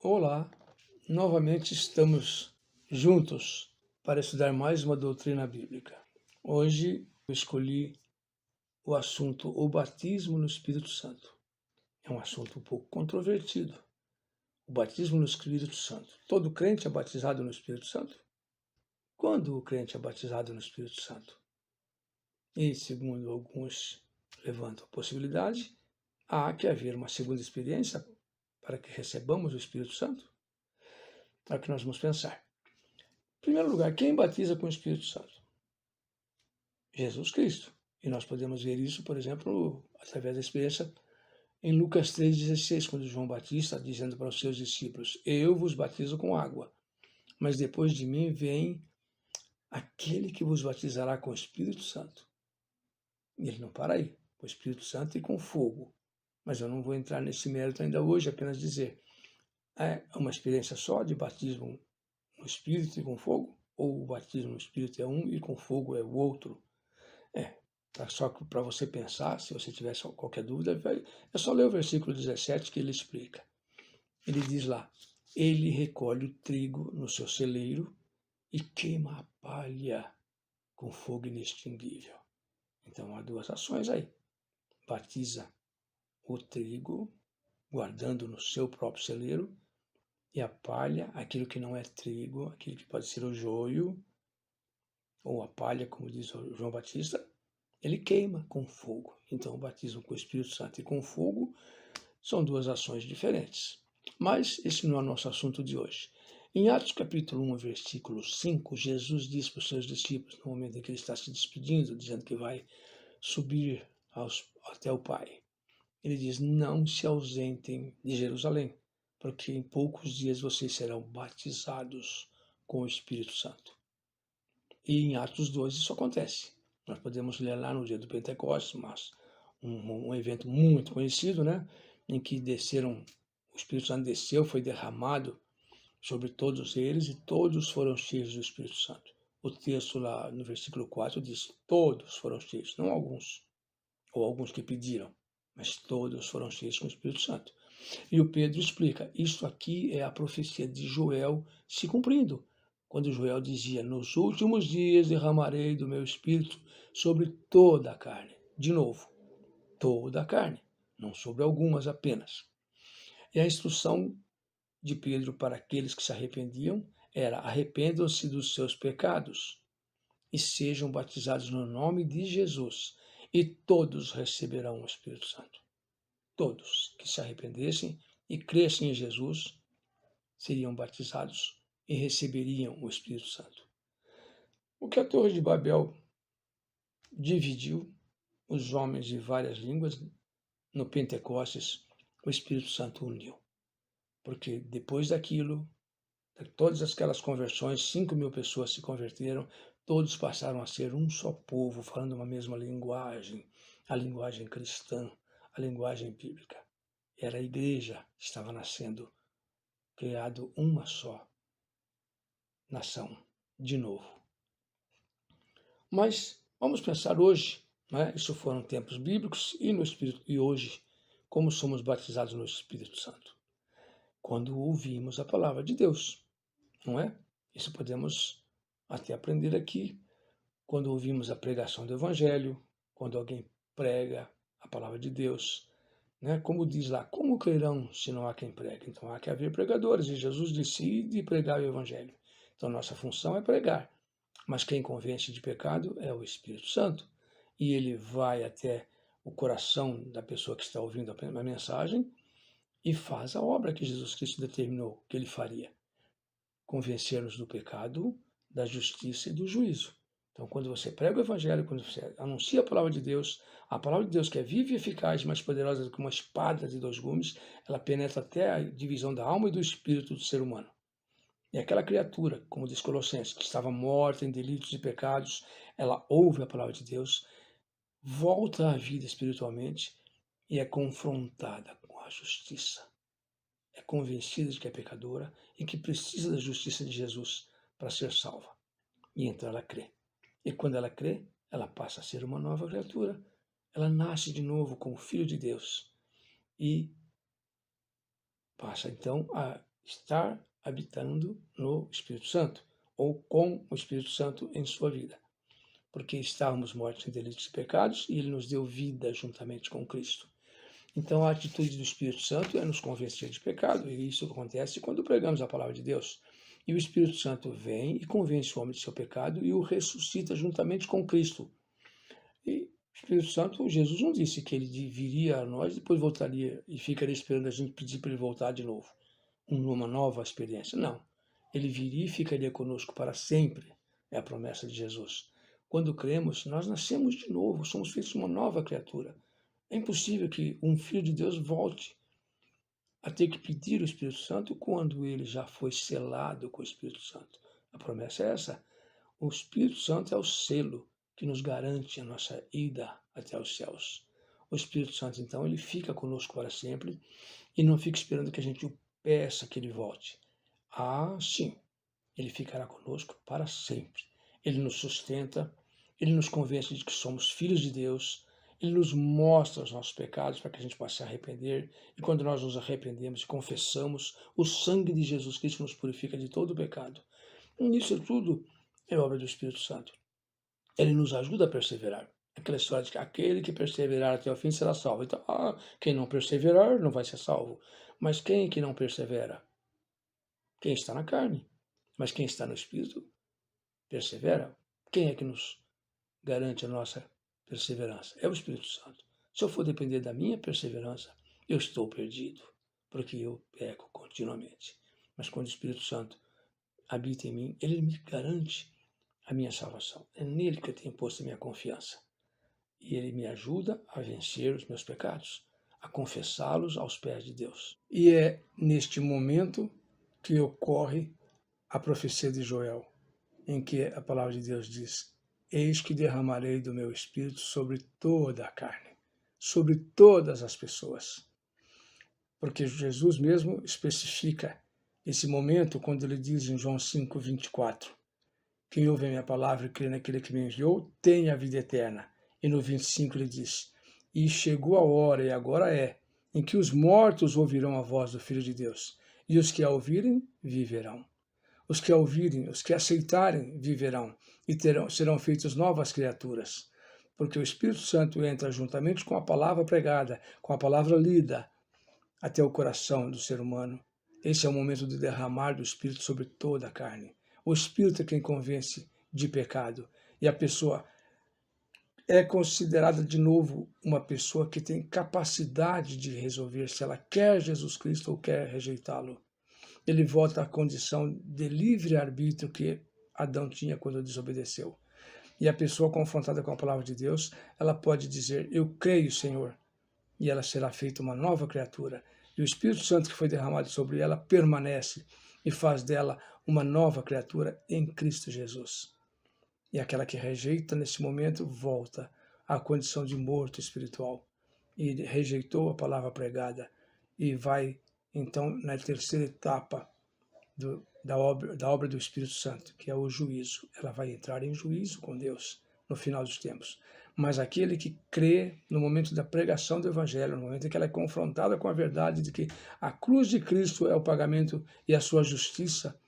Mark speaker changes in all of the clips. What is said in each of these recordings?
Speaker 1: Olá, novamente estamos juntos para estudar mais uma doutrina bíblica. Hoje eu escolhi o assunto o batismo no Espírito Santo. É um assunto um pouco controvertido. O batismo no Espírito Santo. Todo crente é batizado no Espírito Santo? Quando o crente é batizado no Espírito Santo? E, segundo alguns levantam a possibilidade, há que haver uma segunda experiência para que recebamos o Espírito Santo? É o que nós vamos pensar. Em primeiro lugar, quem batiza com o Espírito Santo? Jesus Cristo. E nós podemos ver isso, por exemplo, através da experiência em Lucas 3,16, quando João Batista, dizendo para os seus discípulos, eu vos batizo com água, mas depois de mim vem aquele que vos batizará com o Espírito Santo. E ele não para aí, com o Espírito Santo e com fogo. Mas eu não vou entrar nesse mérito ainda hoje, apenas dizer, é uma experiência só de batismo no Espírito e com fogo? Ou o batismo no Espírito é um e com fogo é o outro? Só para você pensar, se você tiver qualquer dúvida, é só ler o versículo 17 que ele explica. Ele diz lá, ele recolhe o trigo no seu celeiro e queima a palha com fogo inextinguível. Então há duas ações aí. Batiza o trigo, guardando no seu próprio celeiro, e a palha, aquilo que não é trigo, aquilo que pode ser o joio, ou a palha, como diz o João Batista, ele queima com fogo. Então, o batismo com o Espírito Santo e com fogo são duas ações diferentes. Mas esse não é o nosso assunto de hoje. Em Atos capítulo 1, versículo 5, Jesus diz para os seus discípulos, no momento em que ele está se despedindo, dizendo que vai subir até o Pai. Ele diz, não se ausentem de Jerusalém, porque em poucos dias vocês serão batizados com o Espírito Santo. E em Atos 2 isso acontece. Nós podemos ler lá no dia do Pentecostes, mas um evento muito conhecido, né? Em que o Espírito Santo desceu, foi derramado sobre todos eles e todos foram cheios do Espírito Santo. O texto lá no versículo 4 diz, todos foram cheios, não alguns, ou alguns que pediram, mas todos foram cheios com o Espírito Santo. E o Pedro explica, isto aqui é a profecia de Joel se cumprindo, quando Joel dizia, nos últimos dias derramarei do meu Espírito sobre toda a carne. De novo, toda a carne, não sobre algumas apenas. E a instrução de Pedro para aqueles que se arrependiam era, arrependam-se dos seus pecados e sejam batizados no nome de Jesus, e todos receberão o Espírito Santo. Todos que se arrependessem e crescem em Jesus seriam batizados e receberiam o Espírito Santo. O que a Torre de Babel dividiu os homens de várias línguas, no Pentecostes, o Espírito Santo uniu. Porque depois daquilo, de todas aquelas conversões, 5.000 pessoas se converteram, todos passaram a ser um só povo, falando uma mesma linguagem, a linguagem cristã, a linguagem bíblica. Era a igreja que estava nascendo, criado uma só nação, de novo. Mas vamos pensar hoje, né? Isso foram tempos bíblicos e no Espírito, e hoje, como somos batizados no Espírito Santo? Quando ouvimos a palavra de Deus, não é? Isso podemos até aprender aqui, quando ouvimos a pregação do Evangelho, quando alguém prega a palavra de Deus, né? Como diz lá, como crerão se não há quem pregue? Então há que haver pregadores, e Jesus decide pregar o Evangelho. Então nossa função é pregar, mas quem convence de pecado é o Espírito Santo, e ele vai até o coração da pessoa que está ouvindo a mensagem e faz a obra que Jesus Cristo determinou que ele faria, convencer-nos do pecado, da justiça e do juízo. Então, quando você prega o Evangelho, quando você anuncia a palavra de Deus que é viva e eficaz, mais poderosa do que uma espada de 2 gumes, ela penetra até a divisão da alma e do espírito do ser humano. E aquela criatura, como diz Colossenses, que estava morta em delitos e pecados, ela ouve a palavra de Deus, volta à vida espiritualmente e é confrontada com a justiça. É convencida de que é pecadora e que precisa da justiça de Jesus para ser salva. E então ela crê. E quando ela crê, ela passa a ser uma nova criatura. Ela nasce de novo como filho de Deus e passa então a estar habitando no Espírito Santo, ou com o Espírito Santo em sua vida. Porque estávamos mortos em delitos e pecados, e ele nos deu vida juntamente com Cristo. Então, a atitude do Espírito Santo é nos convencer de pecado, e isso acontece quando pregamos a palavra de Deus. E o Espírito Santo vem e convence o homem de seu pecado e o ressuscita juntamente com Cristo. E o Espírito Santo, Jesus não disse que ele viria a nós, depois voltaria e ficaria esperando a gente pedir para ele voltar de novo, numa nova experiência. Não. Ele viria e ficaria conosco para sempre. É a promessa de Jesus. Quando cremos, nós nascemos de novo, somos feitos uma nova criatura. É impossível que um filho de Deus volte a ter que pedir o Espírito Santo quando ele já foi selado com o Espírito Santo. A promessa é essa. O Espírito Santo é o selo que nos garante a nossa ida até os céus. O Espírito Santo, então, ele fica conosco para sempre e não fica esperando que a gente o peça que ele volte. Ah, sim, ele ficará conosco para sempre. Ele nos sustenta, ele nos convence de que somos filhos de Deus, ele nos mostra os nossos pecados para que a gente possa se arrepender, e quando nós nos arrependemos e confessamos, o sangue de Jesus Cristo nos purifica de todo o pecado. E isso tudo é obra do Espírito Santo. Ele nos ajuda a perseverar. Aquela história de que aquele que perseverar até o fim será salvo. Então, quem não perseverar não vai ser salvo. Mas quem que não persevera? Quem está na carne. Mas quem está no Espírito persevera. Quem é que nos garante a nossa perseverança? É o Espírito Santo. Se eu for depender da minha perseverança, eu estou perdido, porque eu peco continuamente. Mas quando o Espírito Santo habita em mim, ele me garante a minha salvação. É nele que eu tenho posto a minha confiança. E ele me ajuda a vencer os meus pecados, a confessá-los aos pés de Deus. E é neste momento que ocorre a profecia de Joel, em que a palavra de Deus diz: eis que derramarei do meu espírito sobre toda a carne, sobre todas as pessoas. Porque Jesus mesmo especifica esse momento quando ele diz em João 5:24, quem ouve a minha palavra e crê naquele que me enviou, tem a vida eterna. E no 25 ele diz, e chegou a hora, e agora é, em que os mortos ouvirão a voz do Filho de Deus, e os que a ouvirem, viverão. Os que a ouvirem, os que aceitarem, viverão, e serão feitos novas criaturas. Porque o Espírito Santo entra juntamente com a palavra pregada, com a palavra lida, até o coração do ser humano. Esse é o momento de derramar do Espírito sobre toda a carne. O Espírito é quem convence de pecado. E a pessoa é considerada de novo uma pessoa que tem capacidade de resolver se ela quer Jesus Cristo ou quer rejeitá-lo. Ele volta à condição de livre-arbítrio que Adão tinha quando desobedeceu. E a pessoa confrontada com a palavra de Deus, ela pode dizer, eu creio, Senhor, e ela será feita uma nova criatura. E o Espírito Santo que foi derramado sobre ela permanece e faz dela uma nova criatura em Cristo Jesus. E aquela que rejeita nesse momento volta à condição de morto espiritual e rejeitou a palavra pregada e vai então na terceira etapa da obra do Espírito Santo, que é o juízo. Ela vai entrar em juízo com Deus no final dos tempos. Mas aquele que crê no momento da pregação do Evangelho, no momento em que ela é confrontada com a verdade de que a cruz de Cristo é o pagamento e a sua justiça,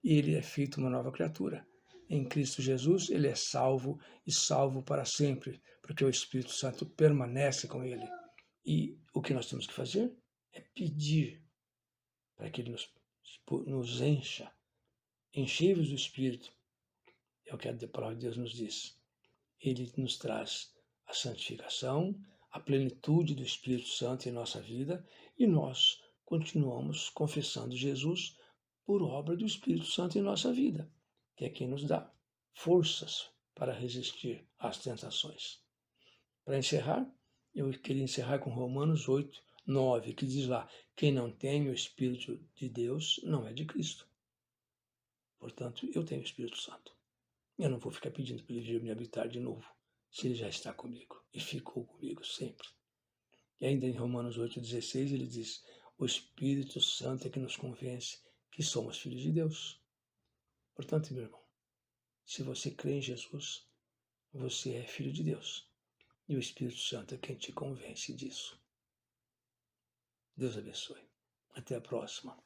Speaker 1: ele é feito uma nova criatura. Em Cristo Jesus, ele é salvo e salvo para sempre, porque o Espírito Santo permanece com ele. E o que nós temos que fazer é pedir para que ele nos encha, enchei-vos do Espírito. É o que a palavra de Deus nos diz. Ele nos traz a santificação, a plenitude do Espírito Santo em nossa vida e nós continuamos confessando Jesus por obra do Espírito Santo em nossa vida, que é quem nos dá forças para resistir às tentações. Para encerrar, eu queria encerrar com Romanos 8:9, que diz lá, quem não tem o Espírito de Deus não é de Cristo. Portanto, eu tenho o Espírito Santo. Eu não vou ficar pedindo para ele vir me habitar de novo, se ele já está comigo e ficou comigo sempre. E ainda em Romanos 8:16 ele diz, o Espírito Santo é que nos convence que somos filhos de Deus. Portanto, meu irmão, se você crê em Jesus, você é filho de Deus. E o Espírito Santo é quem te convence disso. Deus abençoe. Até a próxima.